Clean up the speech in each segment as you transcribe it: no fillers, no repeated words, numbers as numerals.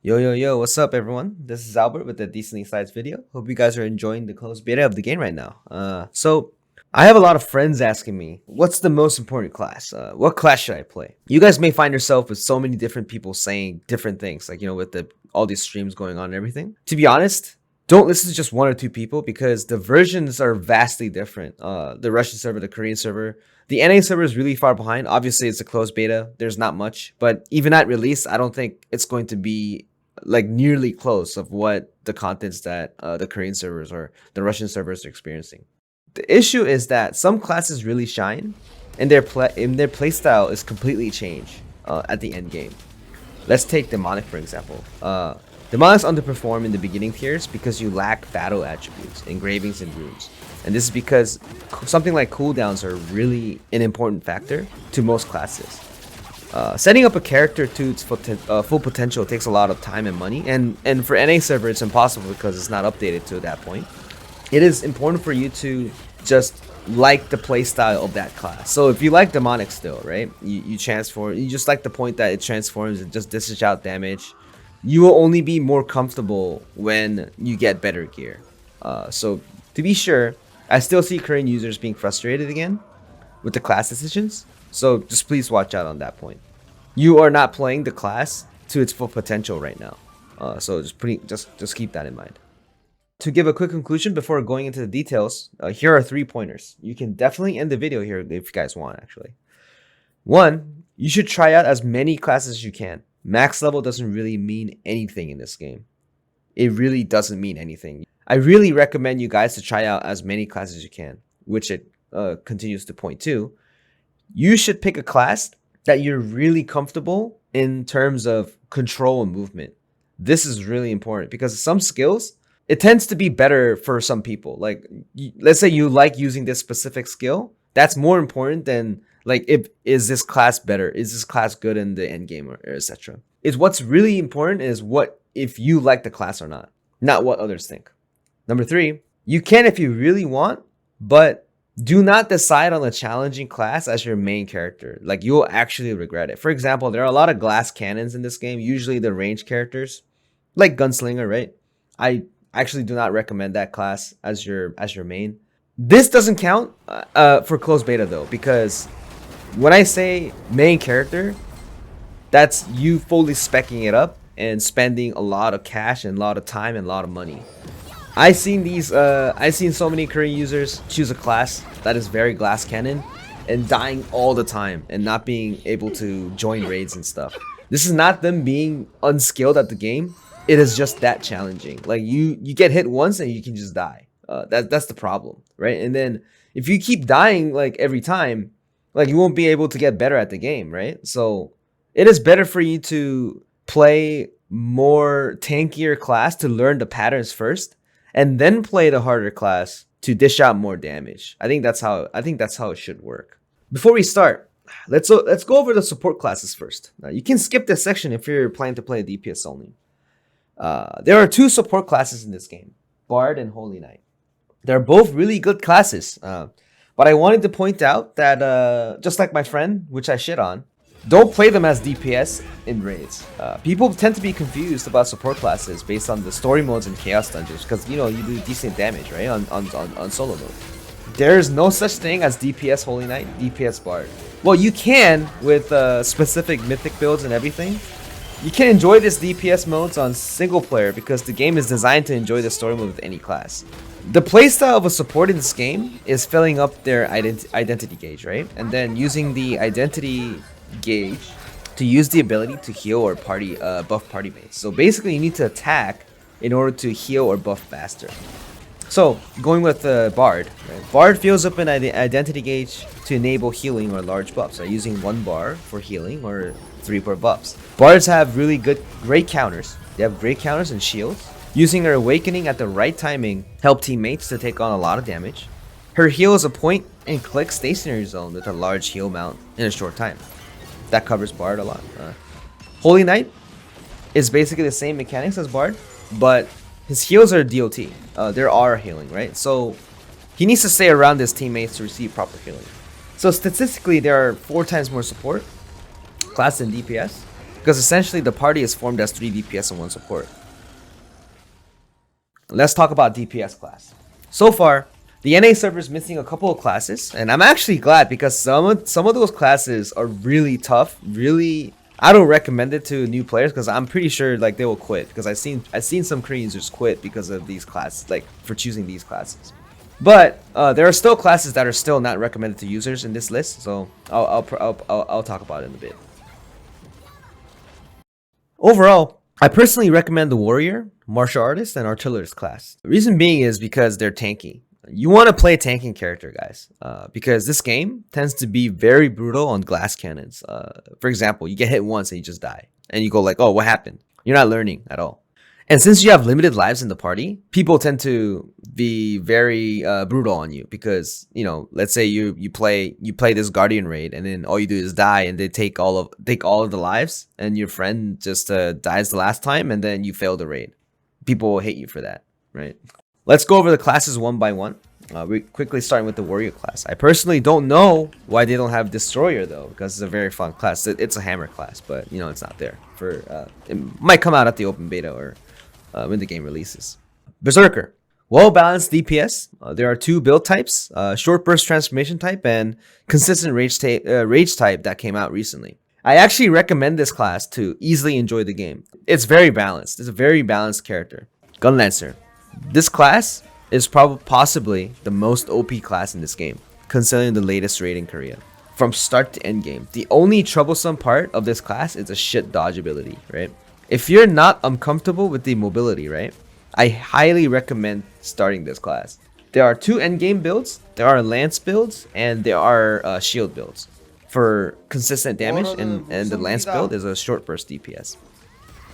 Yo, what's up everyone? This is Albert with the Decently Sized video. Hope you guys are enjoying the closed beta of the game right now. So I have a lot of friends asking me, what's the most important class? What class should I play? You guys may find yourself with so many different people saying different things, like, with all these streams going on and everything. To be honest, don't listen to just one or two people because the versions are vastly different. The Russian server, the Korean server, the NA server is really far behind. Obviously, it's a closed beta. There's not much, but even at release, I don't think it's going to be like nearly close of what the contents that the Korean servers or the Russian servers are experiencing. The issue is that some classes really shine, and their playstyle is completely changed at the end game. Let's take Demonic for example. Demonics underperform in the beginning tiers because you lack battle attributes, engravings, and runes. And this is because something like cooldowns are really an important factor to most classes. Setting up a character to its full potential takes a lot of time and money, and for NA server it's impossible because it's not updated to that point. It is important for you to just like the playstyle of that class. So if you like Demonic still, right, you transform, you just like the point that it transforms and just dishes out damage, you will only be more comfortable when you get better gear. So to be sure, I still see Korean users being frustrated again with the class decisions. So just please watch out on that point. You are not playing the class to its full potential right now. So just keep that in mind. To give a quick conclusion before going into the details, here are 3 pointers. You can definitely end the video here if you guys want, actually. 1, you should try out as many classes as you can. Max level doesn't really mean anything in this game. It really doesn't mean anything. I really recommend you guys to try out as many classes as you can, which it continues to point to. You should pick a class that you're really comfortable in terms of control and movement. This is really important because some skills, it tends to be better for some people. Like, let's say you like using this specific skill. That's more important than, like, is this class better? Is this class good in the end game, or etc. Is what's really important is what if you like the class or not what others think. Number 3, you can if you really want, but do not decide on a challenging class as your main character. Like, you'll actually regret it. For example, there are a lot of glass cannons in this game, usually the range characters, like Gunslinger, right? I actually do not recommend that class as your main. This doesn't count for closed beta though, because when I say main character, that's you fully speccing it up and spending a lot of cash and a lot of time and a lot of money. I've seen so many Korean users choose a class that is very glass cannon and dying all the time and not being able to join raids and stuff. This is not them being unskilled at the game. It is just that challenging. Like, you get hit once and you can just die. That's the problem, right? And then if you keep dying like every time, like, you won't be able to get better at the game, right? So it is better for you to play more tankier class to learn the patterns first, and then play the harder class to dish out more damage. I think that's how it should work. Before we start, let's go over the support classes first. Now, you can skip this section if you're planning to play DPS only. There are 2 support classes in this game, Bard and Holyknight. They're both really good classes, but I wanted to point out that just like my friend, which I shit on, don't play them as DPS in raids. People tend to be confused about support classes based on the story modes and chaos dungeons because, you do decent damage, right, on solo mode. There's no such thing as DPS Holyknight, DPS Bard. Well, you can with specific mythic builds and everything. You can enjoy this DPS modes on single player because the game is designed to enjoy the story mode with any class. The playstyle of a support in this game is filling up their identity gauge, right? And then using the identity gauge to use the ability to heal or buff party mates. So basically you need to attack in order to heal or buff faster. So going with Bard, right? Bard fills up an identity gauge to enable healing or large buffs, right? Using 1 bar for healing or 3 for buffs. Bards have great counters. They have great counters and shields. Using her awakening at the right timing help teammates to take on a lot of damage. Her heal is a point and click stationary zone with a large heal amount in a short time. That covers Bard a lot. Holyknight is basically the same mechanics as Bard, but his heals are DOT. There are healing, right? So he needs to stay around his teammates to receive proper healing. So statistically, there are 4 times more support class than DPS. because essentially the party is formed as 3 DPS and 1 support. Let's talk about DPS class. So far, the NA server is missing a couple of classes, and I'm actually glad because some of those classes are really tough. Really, I don't recommend it to new players because I'm pretty sure like they will quit, because I've seen some Koreans just quit because of these classes, like for choosing these classes. But there are still classes that are still not recommended to users in this list, so I'll talk about it in a bit. Overall, I personally recommend the Warrior, Martial Artist, and Artillerist class. The reason being is because they're tanky. You want to play a tanking character, guys, because this game tends to be very brutal on glass cannons. For example, you get hit once and you just die, and you go like, "Oh, what happened?" You're not learning at all. And since you have limited lives in the party, people tend to be very brutal on you because, you know, let's say you play this Guardian raid and then all you do is die and they take all of the lives and your friend just dies the last time and then you fail the raid. People will hate you for that, right? Let's go over the classes one by one. We're quickly starting with the Warrior class. I personally don't know why they don't have Destroyer though, because it's a very fun class. It's a hammer class, but you know it's not there for. It might come out at the open beta or when the game releases. Berserker, well-balanced DPS. There are 2 build types, short burst transformation type and consistent rage type that came out recently. I actually recommend this class to easily enjoy the game. It's very balanced. It's a very balanced character. Gunlancer. This class is possibly the most OP class in this game, considering the latest raid in Korea. From start to end game, the only troublesome part of this class is a shit dodge ability, right? If you're not uncomfortable with the mobility, right, I highly recommend starting this class. There are 2 endgame builds. There are lance builds and there are shield builds for consistent damage, and the lance build is a short burst DPS.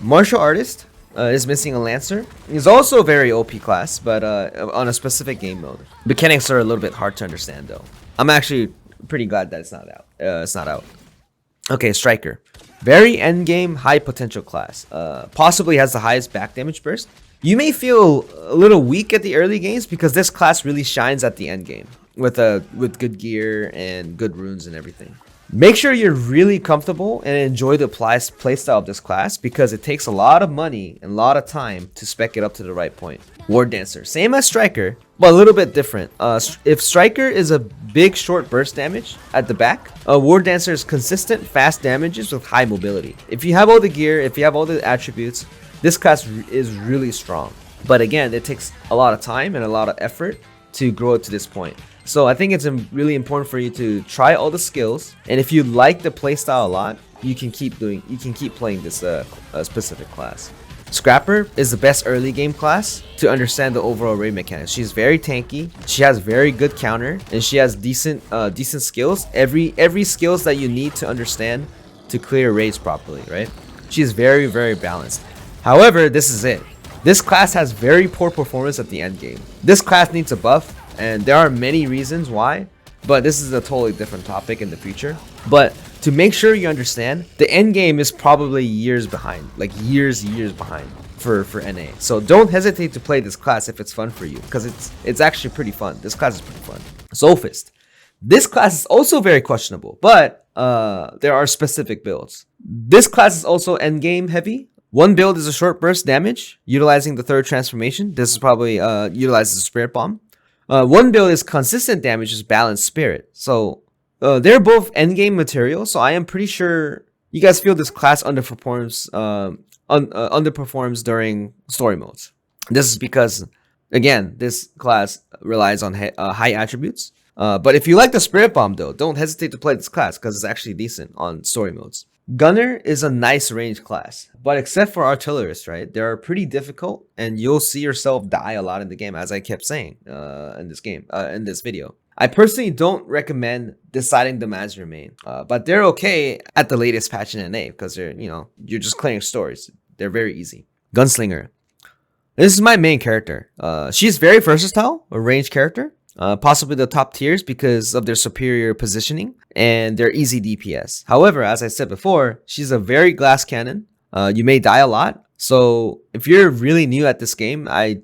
Martial Artist is missing a Lancer. He's also a very OP class, but on a specific game mode. Mechanics are a little bit hard to understand though. I'm actually pretty glad that it's not out. Okay, Striker. Very endgame, high potential class. Possibly has the highest back damage burst. You may feel a little weak at the early games because this class really shines at the end game with good gear and good runes and everything. Make sure you're really comfortable and enjoy the playstyle of this class because it takes a lot of money and a lot of time to spec it up to the right point. Wardancer, same as Striker, but a little bit different. If Striker is a big short burst damage at the back, Wardancer is consistent fast damages with high mobility. If you have all the gear, if you have all the attributes, this class is really strong. But again, it takes a lot of time and a lot of effort to grow it to this point. So I think it's really important for you to try all the skills, and if you like the playstyle a lot, you can keep playing this specific class. Scrapper is the best early game class to understand the overall raid mechanics. She's very tanky, she has very good counter, and she has decent skills. Every skills that you need to understand to clear raids properly, right? She's very, very balanced. However, this is it. This class has very poor performance at the end game. This class needs a buff, and there are many reasons why, but this is a totally different topic in the future. But to make sure you understand, the end game is probably years behind, like years behind for NA. So don't hesitate to play this class if it's fun for you, because it's actually pretty fun. This class is pretty fun. Sophist. This class is also very questionable, but there are specific builds. This class is also end game heavy. One build is a short burst damage, utilizing the 3rd transformation. This is probably utilizes a spirit bomb. One build is consistent damage, is balanced spirit. So they're both endgame material. So I am pretty sure you guys feel this class underperforms during story modes. This is because, again, this class relies on high attributes. But if you like the spirit bomb though, don't hesitate to play this class because it's actually decent on story modes. Gunner is a nice range class, but except for Artillerist, right, they are pretty difficult and you'll see yourself die a lot in the game, as I kept saying in this video. I personally don't recommend deciding them as your main, but they're okay at the latest patch in NA because you're just clearing stories. They're very easy. Gunslinger. This is my main character. She's very versatile, a range character. Possibly the top tiers because of their superior positioning and their easy DPS. However, as I said before, she's a very glass cannon. You may die a lot. So if you're really new at this game, I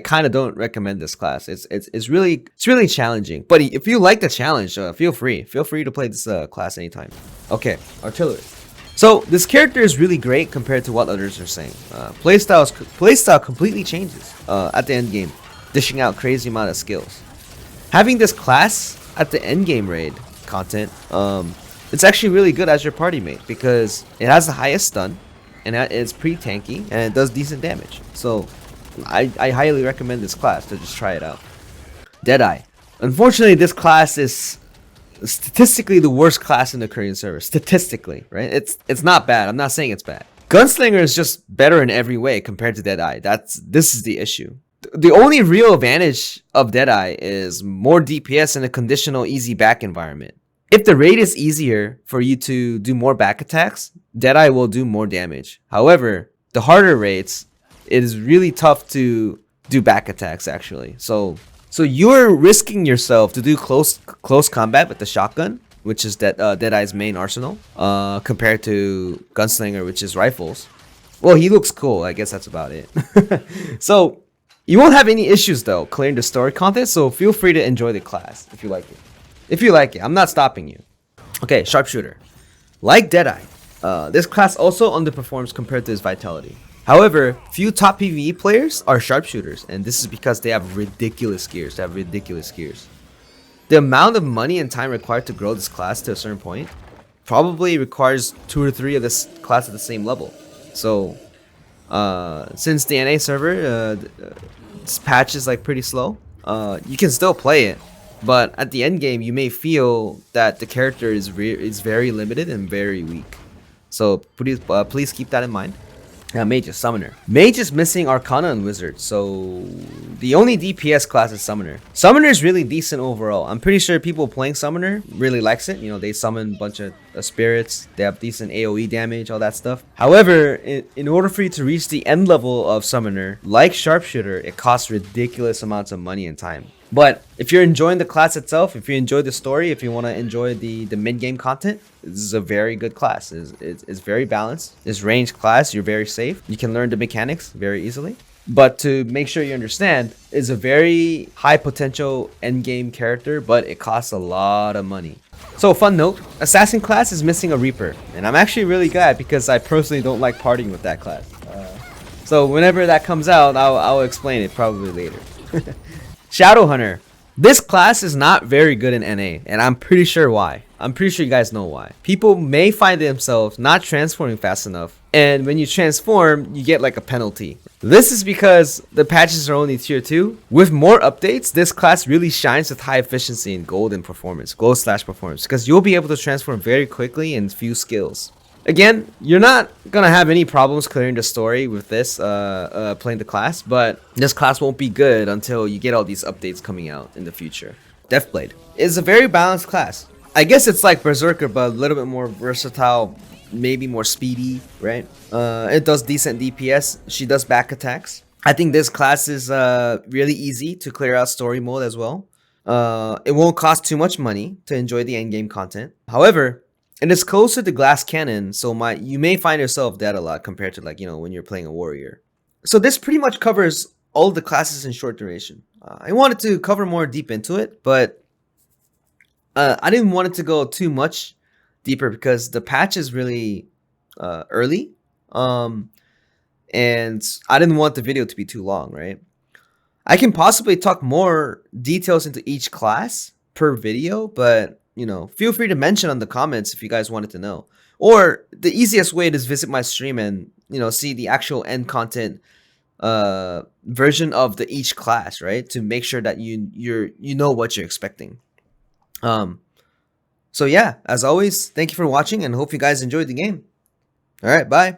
kind of don't recommend this class. It's really challenging. But if you like the challenge, feel free to play this class anytime. Okay, Artillerist. So this character is really great compared to what others are saying. Playstyle completely changes at the end game, dishing out crazy amount of skills. Having this class at the end game raid content, it's actually really good as your party mate because it has the highest stun, and it's pretty tanky, and it does decent damage. So I highly recommend this class to just try it out. Deadeye. Unfortunately, this class is statistically the worst class in the Korean server. Statistically, right? It's not bad. I'm not saying it's bad. Gunslinger is just better in every way compared to Deadeye. This is the issue. The only real advantage of Deadeye is more DPS in a conditional easy back environment. If the raid is easier for you to do more back attacks, Deadeye will do more damage. However, the harder raids, it is really tough to do back attacks actually. So you're risking yourself to do close combat with the shotgun, which is Deadeye's main arsenal, compared to Gunslinger, which is rifles. Well, he looks cool. I guess that's about it. So you won't have any issues though clearing the story content. So feel free to enjoy the class if you like it. If you like it, I'm not stopping you. Okay, Sharpshooter. Like Deadeye, this class also underperforms compared to his vitality. However, few top PvE players are Sharpshooters, and this is because they have ridiculous gears. The amount of money and time required to grow this class to a certain point probably requires 2 or 3 of this class at the same level. So, since the NA server, this patch is like pretty slow, you can still play it. But at the end game, you may feel that the character is very limited and very weak. So please keep that in mind. Mage is Summoner. Mage is missing Arcana and Wizard, so the only DPS class is Summoner. Summoner is really decent overall. I'm pretty sure people playing Summoner really likes it. You know, they summon a bunch of spirits. They have decent AoE damage, all that stuff. However, in order for you to reach the end level of Summoner, like Sharpshooter, it costs ridiculous amounts of money and time. But if you're enjoying the class itself, if you enjoy the story, if you want to enjoy the mid-game content, this is a very good class. It's very balanced. It's ranged class. You're very safe. You can learn the mechanics very easily. But to make sure you understand, it's a very high potential end-game character, but it costs a lot of money. So fun note, Assassin class is missing a Reaper. And I'm actually really glad because I personally don't like partying with that class. So whenever that comes out, I'll explain it probably later. ShadowHunter. This class is not very good in NA, and I'm pretty sure why. I'm pretty sure you guys know why. People may find themselves not transforming fast enough, and when you transform, you get like a penalty. This is because the patches are only tier 2. With more updates, this class really shines with high efficiency in gold and performance, gold/performance, because you'll be able to transform very quickly in few skills. Again, you're not gonna have any problems clearing the story with this playing the class, but this class won't be good until you get all these updates coming out in the future. Deathblade is a very balanced class. I guess it's like Beserker, but a little bit more versatile, maybe more speedy, right? It does decent DPS. She does back attacks. I think this class is really easy to clear out story mode as well. It won't cost too much money to enjoy the endgame content. However, it is closer to Glass Cannon, so you may find yourself dead a lot compared to, like, you know, when you're playing a warrior. So this pretty much covers all the classes in short duration. I wanted to cover more deep into it, but I didn't want it to go too much deeper because the patch is really early, and I didn't want the video to be too long, right? I can possibly talk more details into each class per video, but you know, feel free to mention on the comments if you guys wanted to know. Or the easiest way is visit my stream and, you know, see the actual end content version of each class, right? To make sure that you know what you're expecting. So yeah, as always, thank you for watching and hope you guys enjoyed the game. All right, bye.